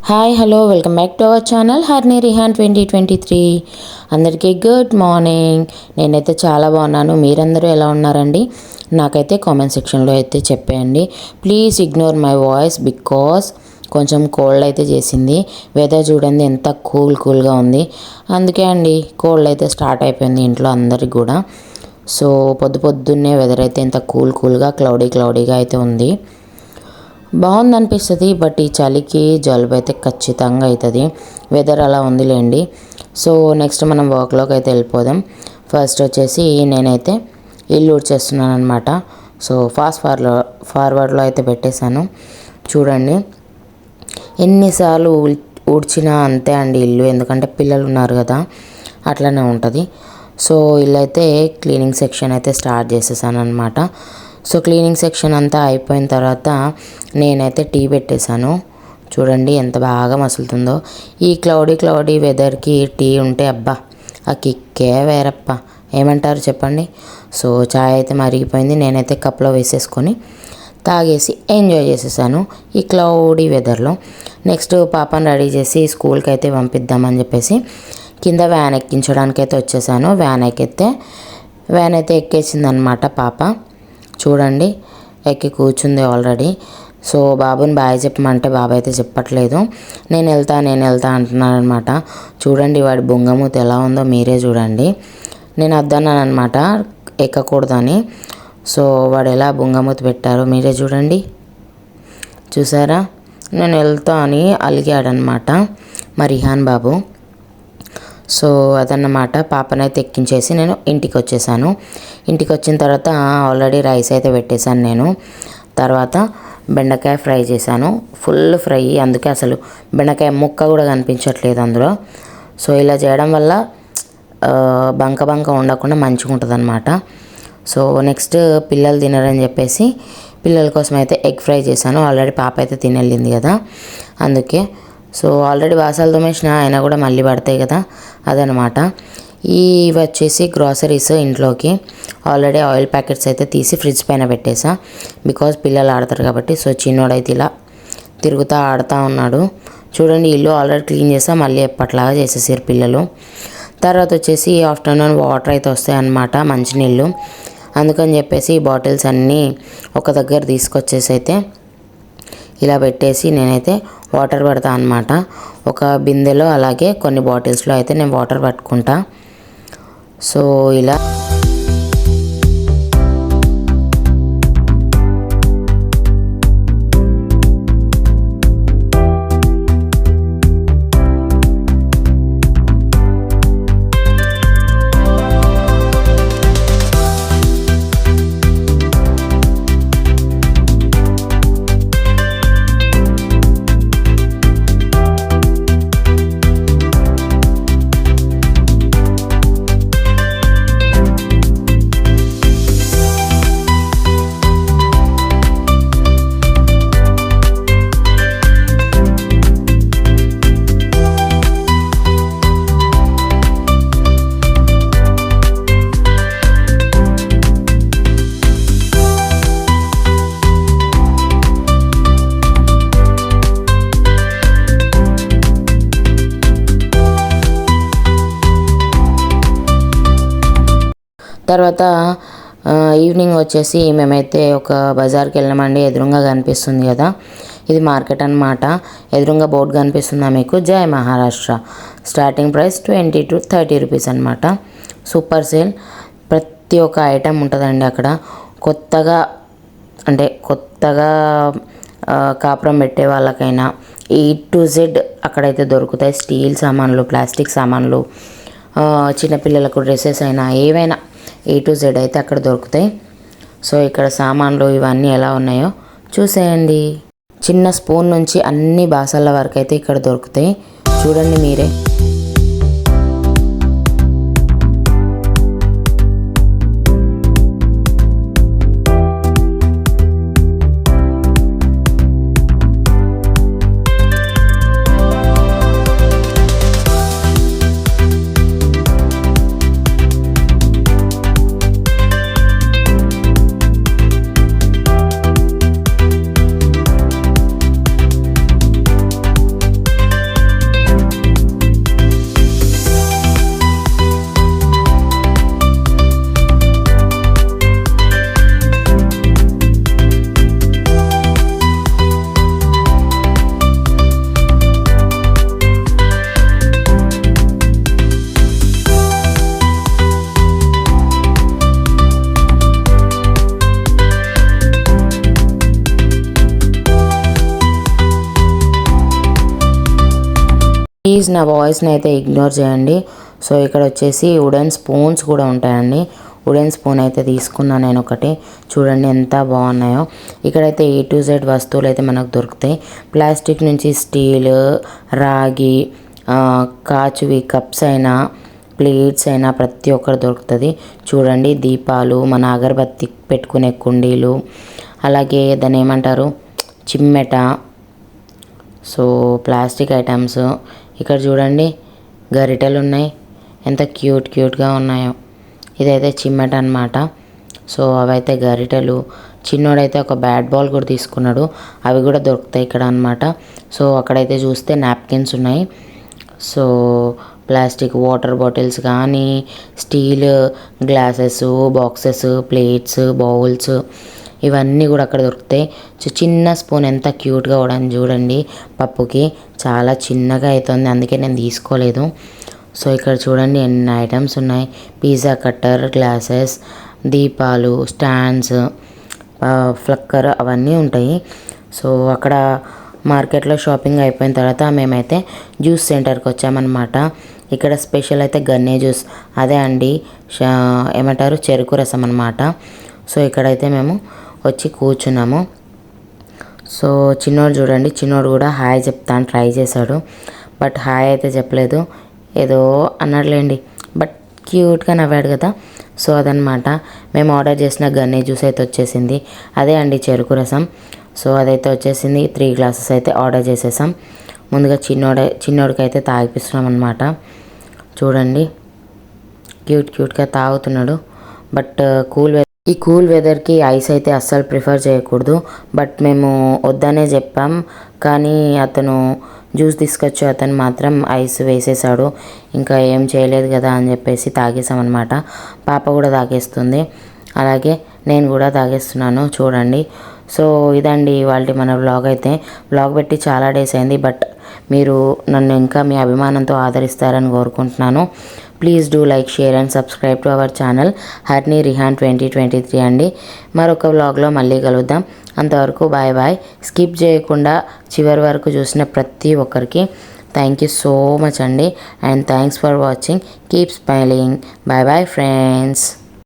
Hi hello welcome back to our channel Harni Rihan 2023. అందరికీ good morning. నేనైతే చాలా బాగున్నాను. మీరందరూ ఎలా ఉన్నారండి? నాకైతే కామెంట్ సెక్షన్లో అయితే చెప్పేయండి. Please ignore my voice because కొంచెం కోల్డ్ అయితే చేసింది. వెదర్ చూడండి ఎంత కూల్గా ఉంది. అందుకే అండి కోల్డ్ అయితే స్టార్ట్ అయిపోయింది ఇంట్లో అందరికి కూడా. సో పొద్దున్నే వెదర్ అయితే ఎంత కూల్గా క్లౌడీగా అయితే ఉంది. బాగుందనిపిస్తుంది. బట్ ఈ చలికి జలుబు అయితే ఖచ్చితంగా అవుతుంది. వెదర్ అలా ఉందిలేండి. సో నెక్స్ట్ మనం వర్క్లోకి అయితే వెళ్ళిపోదాం. ఫస్ట్ వచ్చేసి నేనైతే ఇల్లు ఊడ్చేస్తున్నాను అనమాట. సో ఫార్వర్డ్లో అయితే పెట్టేశాను. చూడండి ఎన్నిసార్లు ఊడ్చినా అంతే అండి ఇల్లు, ఎందుకంటే పిల్లలు ఉన్నారు కదా, అట్లనే ఉంటుంది. సో ఇల్లు అయితే క్లీనింగ్ సెక్షన్ అయితే స్టార్ట్ చేసేసాను అనమాట. సో క్లీనింగ్ సెక్షన్ అంతా అయిపోయిన తర్వాత నేనైతే టీ పెట్టేశాను. చూడండి ఎంత బాగా మసులుతుందో. ఈ క్లౌడీ వెదర్కి టీ ఉంటే అబ్బా ఆ కిక్కే వేరప్ప, ఏమంటారు చెప్పండి. సో చాయ్ అయితే మరిగిపోయింది. నేనైతే కప్లో వేసేసుకొని తాగేసి ఎంజాయ్ చేసేసాను ఈ క్లౌడీ వెదర్లో. నెక్స్ట్ పాపను రెడీ చేసి స్కూల్కి అయితే పంపిద్దామని చెప్పేసి కింద వ్యాన్ ఎక్కించడానికి అయితే వచ్చేసాను. వ్యాన్ అయితే ఎక్కేసిందనమాట పాప. చూడండి ఎక్కి కూర్చుంది ఆల్రెడీ. సో బాబుని బాయ్ చెప్పమంటే బాబు అయితే చెప్పట్లేదు. నేను వెళ్తా అంటున్నాను అనమాట. చూడండి వాడి బొంగమూతి ఎలా ఉందో మీరే చూడండి. నేను వద్దన్నాను అనమాట ఎక్కకూడదని. సో వాడు ఎలా బొంగమూతి పెట్టారో మీరే చూడండి. చూసారా, నేను వెళ్తా అని అలిగాడనమాట మా రిహాన్ బాబు. సో అదన్నమాట. పాపనైతే ఎక్కించేసి నేను ఇంటికి వచ్చేసాను. ఇంటికి వచ్చిన తర్వాత ఆల్రెడీ రైస్ అయితే పెట్టేశాను నేను. తర్వాత బెండకాయ ఫ్రై చేశాను, ఫుల్ ఫ్రై. అందుకే అసలు బెండకాయ ముక్క కూడా కనిపించట్లేదు అందులో. సో ఇలా చేయడం వల్ల బంక ఉండకుండా మంచిగా ఉంటుంది అనమాట. సో నెక్స్ట్ పిల్లలు తినరని చెప్పేసి పిల్లల కోసం అయితే ఎగ్ ఫ్రై చేశాను. ఆల్రెడీ పాప అయితే తినెళ్ళింది కదా, అందుకే. సో ఆల్రెడీ బాసాలు తోమేసిన అయినా కూడా మళ్ళీ పడతాయి కదా, అదనమాట. ఇవి వచ్చేసి గ్రాసరీస్ ఇంట్లోకి. ఆల్రెడీ ఆయిల్ ప్యాకెట్స్ అయితే తీసి ఫ్రిడ్జ్ పైన పెట్టేసా, బికాజ్ పిల్లలు ఆడతారు కాబట్టి. సో చిన్నోడైతే ఇలా తిరుగుతూ ఆడుతూ ఉన్నాడు. చూడండి ఇల్లు ఆల్రెడీ క్లీన్ చేసా, మళ్ళీ ఎప్పట్లాగా చేసేసారు పిల్లలు. తర్వాత వచ్చేసి ఆఫ్టర్నూన్ వాటర్ అయితే వస్తాయి అన్నమాట, మంచినీళ్ళు. అందుకని చెప్పేసి ఈ బాటిల్స్ అన్నీ ఒక దగ్గర తీసుకొచ్చేసి అయితే ఇలా పెట్టేసి నేనైతే వాటర్ పడతా అన్నమాట. ఒక బిందెలో అలాగే కొన్ని బాటిల్స్లో అయితే నేను వాటర్ పట్టుకుంటా. సో ఇలా తర్వాత ఈవినింగ్ వచ్చేసి మేమైతే ఒక బజార్కి వెళ్ళామండి. ఎదురుగా కనిపిస్తుంది కదా, ఇది మార్కెట్ అనమాట. ఎదురుగా బోర్డు కనిపిస్తుందా మీకు, జై Maharashtra. Starting price 20 to 30 rupees అనమాట. Super sale. ప్రతి ఒక్క ఐటెం ఉంటుందండి అక్కడ. కొత్తగా కాపురం పెట్టే వాళ్ళకైనా A to Z అక్కడైతే దొరుకుతాయి. స్టీల్ సామాన్లు, ప్లాస్టిక్ సామాన్లు, చిన్నపిల్లలకు డ్రెస్సెస్ అయినా ఏవైనా A to Z అయితే అక్కడ దొరుకుతాయి. సో ఇక్కడ సామాన్లు ఇవన్నీ ఎలా ఉన్నాయో చూసేయండి. చిన్న స్పూన్ నుంచి అన్ని బాసల వరకు అయితే ఇక్కడ దొరుకుతాయి. చూడండి మీరే. ప్లీజ్ నా వాయిస్ని అయితే ఇగ్నోర్ చేయండి. సో ఇక్కడ వచ్చేసి వుడెన్ స్పూన్స్ కూడా ఉంటాయండి. వుడెన్ స్పూన్ అయితే తీసుకున్నాను నేను ఒకటి. చూడండి ఎంత బాగున్నాయో. ఇక్కడైతే A to Z వస్తువులు అయితే మనకు దొరుకుతాయి. ప్లాస్టిక్ నుంచి స్టీల్, రాగి, కాచువి కప్స్ అయినా, ప్లేట్స్ అయినా ప్రతి ఒక్కరు దొరుకుతుంది. చూడండి దీపాలు, మన అగరబత్తి పెట్టుకునే కుండీలు, అలాగే దాన్ని ఏమంటారు చిమ్మెట. So plastic items. ఇక్కడ చూడండి గరిటెలు ఉన్నాయి, ఎంత క్యూట్గా ఉన్నాయో. ఇదైతే చిమ్మెట అనమాట. సో అవైతే గరిటెలు. చిన్నోడైతే ఒక బ్యాట్ బాల్ కూడా తీసుకున్నాడు. అవి కూడా దొరుకుతాయి ఇక్కడ అనమాట. సో అక్కడైతే చూస్తే నాప్కిన్స్ ఉన్నాయి. సో ప్లాస్టిక్ వాటర్ బాటిల్స్ కానీ, steel glasses, boxes, plates, bowls ఇవన్నీ కూడా అక్కడ దొరుకుతాయి. చిన్న స్పూన్ ఎంత క్యూట్గా కూడా చూడండి. పప్పుకి చాలా చిన్నగా అవుతుంది, అందుకే నేను తీసుకోలేదు. సో ఇక్కడ చూడండి ఎన్ని ఐటమ్స్ ఉన్నాయి. పిజ్జా కట్టర్, గ్లాసెస్, దీపాలు, స్టాండ్స్, ఫ్లక్కర్ అవన్నీ ఉంటాయి. సో అక్కడ మార్కెట్లో షాపింగ్ అయిపోయిన తర్వాత మేమైతే జ్యూస్ సెంటర్కి వచ్చామన్నమాట. ఇక్కడ స్పెషల్ అయితే గన్నే జ్యూస్, అదే అండి ఏమంటారు చెరుకు రసం అన్నమాట. సో ఇక్కడైతే మేము వచ్చి కూర్చున్నాము. సో చిన్నోడు చూడండి, చిన్నోడు కూడా హాయ్ చెప్తాను ట్రై చేశాడు. బట్ హాయ్ అయితే చెప్పలేదు, ఏదో అన్నాడులేండి. బట్ క్యూట్గా నవ్వాడు కదా. సో అదనమాట మేము ఆర్డర్ చేసిన గన్నే జ్యూస్ అయితే వచ్చేసింది. అదే అండి చెరుకు రసం. సో అదైతే వచ్చేసింది. 3 గ్లాసెస్ అయితే ఆర్డర్ చేసేసాం. ముందుగా చిన్నోడికి అయితే తాగిపిస్తున్నాం అనమాట. చూడండి క్యూట్గా తాగుతున్నాడు. బట్ ఈ కూల్ వెదర్కి ఐస్ అయితే అస్సలు ప్రిఫర్ చేయకూడదు. బట్ మేము వద్దనే చెప్పాం, కానీ అతను జ్యూస్ తీసుకొచ్చి అతను మాత్రం ఐస్ వేసేసాడు. ఇంకా ఏం చేయలేదు కదా అని చెప్పేసి తాగేసామన్నమాట. పాప కూడా తాగేస్తుంది, అలాగే నేను కూడా తాగేస్తున్నాను. చూడండి. సో ఇదండి ఇవాళ మన వ్లాగ్. అయితే వ్లాగ్ పెట్టి చాలా డేస్ అయింది, బట్ మీరు నన్ను ఇంకా మీ అభిమానంతో ఆదరిస్తారని కోరుకుంటున్నాను. Please do like, share and subscribe to our channel Harni Rihan 2023 అండి. మరొక వ్లాగ్లో మళ్ళీ కలుద్దాం. అంతవరకు బాయ్ బాయ్. స్కిప్ చేయకుండా చివరి వరకు చూసిన ప్రతి ఒక్కరికి థ్యాంక్ యూ సో మచ్ అండి. And thanks for watching. Keep smiling. Bye bye friends.